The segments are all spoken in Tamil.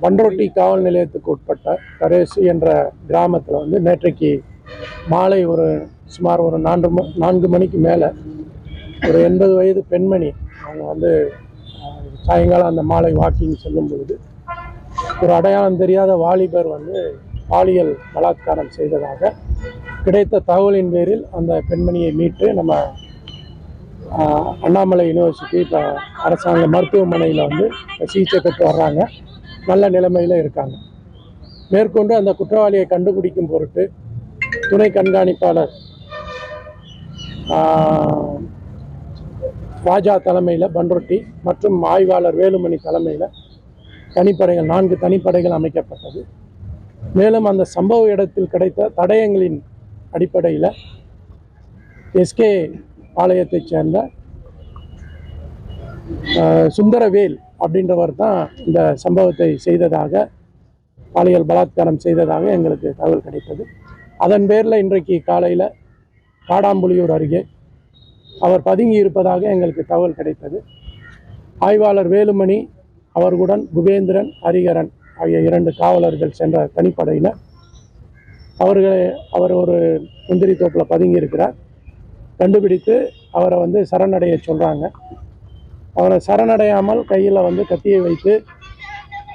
பண்ருட்டி காவல் நிலையத்துக்கு உட்பட்ட கரேசு என்ற கிராமத்தில் வந்து நேற்றைக்கு மாலை சுமார் ஒரு 4 மணிக்கு மேலே ஒரு 80 வயது பெண்மணி அவங்க வந்து சாயங்காலம் அந்த மாலை வாக்கிங் செல்லும் பொழுது ஒரு அடையாளம் தெரியாத வாலிபர் வந்து பாலியல் பலாத்காரம் செய்ததாக கிடைத்த தகவலின் பேரில் அந்த பெண்மணியை மீட்டு நம்ம அண்ணாமலை யூனிவர்சிட்டி இப்போ அரசாங்க மருத்துவமனையில் வந்து சிகிச்சை பெற்று வர்றாங்க. நல்ல நிலைமையில் இருக்காங்க. மேற்கொண்டு அந்த குற்றவாளியை கண்டுபிடிக்கும் பொருட்டு துணை கண்காணிப்பாளர் ராஜா தலைமையில் பண்ருட்டி மற்றும் ஆய்வாளர் வேலுமணி தலைமையில் 4 தனிப்படைகள் அமைக்கப்பட்டது. மேலும் அந்த சம்பவ இடத்தில் கிடைத்த தடயங்களின் அடிப்படையில் எஸ்கே பாளையத்தைச் சேர்ந்த சுந்தரவேல் அப்படின்றவர் தான் இந்த சம்பவத்தை செய்ததாக, பாலியல் பலாத்காரம் செய்ததாக எங்களுக்கு தகவல் கிடைத்தது. அதன் பேரில் இன்றைக்கு காலையில் காடாம்புலியூர் அருகே அவர் பதுங்கி இருப்பதாக எங்களுக்கு தகவல் கிடைத்தது. ஆய்வாளர் வேலுமணி அவர்களுடன் குபேந்திரன், ஹரிகரன் ஆகிய 2 காவலர்கள் சென்ற தனிப்படையில் அவர் ஒரு முந்திரி தோப்பில் பதுங்கி இருக்கிறார். கண்டுபிடித்து அவரை வந்து சரணடைய சொல்கிறாங்க. அவரை சரணடையாமல் கையில் வந்து கத்தியை வைத்து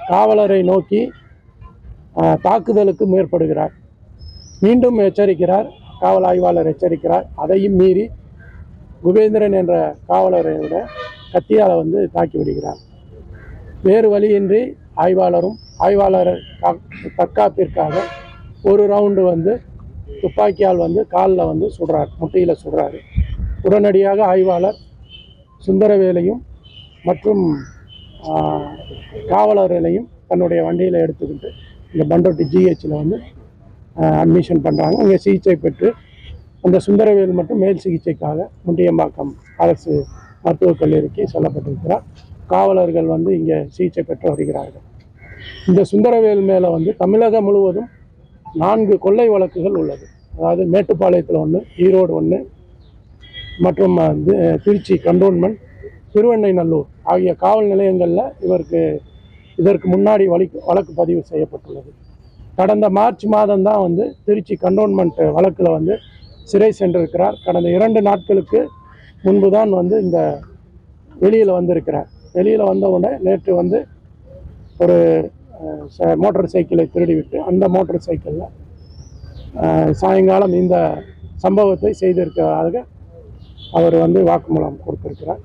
காவலரை நோக்கி தாக்குதலுக்கு முற்படுகிறார். மீண்டும் எச்சரிக்கிறார். காவல் ஆய்வாளர் எச்சரிக்கிறார். அதையும் மீறி குபேந்திரன் என்ற காவலரோட கத்தியால் வந்து தாக்கி விடுகிறார். வேறு வழியின்றி ஆய்வாளர் தற்காப்பிற்காக ஒரு ரவுண்டு வந்து துப்பாக்கியால் வந்து காலில் வந்து சுடுறார், முட்டியில் சுடுறாரு. உடனடியாக ஆய்வாளர் சுந்தரவேலையும் மற்றும் காவலர்களையும் தன்னுடைய வண்டியில் எடுத்துக்கிட்டு இந்த பண்ருட்டி ஜிஹெச்சில் வந்து அட்மிஷன் பண்ணுறாங்க. இங்கே சிகிச்சை பெற்று அந்த சுந்தரவேல் மட்டும் மேல் சிகிச்சைக்காக முண்டியம்பாக்கம் அரசு மருத்துவக் கல்லூரிக்கு செல்லப்பட்டிருக்கிறார். காவலர்கள் வந்து இங்கே சிகிச்சை பெற்று வருகிறார்கள். இந்த சுந்தரவேல் மேலே வந்து தமிழகம் முழுவதும் 4 கொள்ளை வழக்குகள் உள்ளது. அதாவது மேட்டுப்பாளையத்தில் 1, ஈரோடு 1 மற்றும் வந்து திருச்சி கண்டோன்மெண்ட், திருவெண்ணைநல்லூர் ஆகிய காவல் நிலையங்களில் இதற்கு முன்னாடி வழக்கு பதிவு செய்யப்பட்டுள்ளது. கடந்த மார்ச் மாதம் தான் வந்து திருச்சி கண்டோன்மெண்ட் வழக்கில் வந்து சிறை சென்றிருக்கிறார். கடந்த 2 நாட்களுக்கு முன்பு தான் வந்து இந்த வெளியில் வந்திருக்கிறார். வெளியில் வந்தவுடனே நேற்று வந்து ஒரு மோட்டார் சைக்கிளை திருடிவிட்டு அந்த மோட்டார் சைக்கிளில் சாயங்காலம் இந்த சம்பவத்தை செய்திருக்கிறதாக அவர் வந்து வாக்குமூலம் கொடுத்திருக்கிறார்.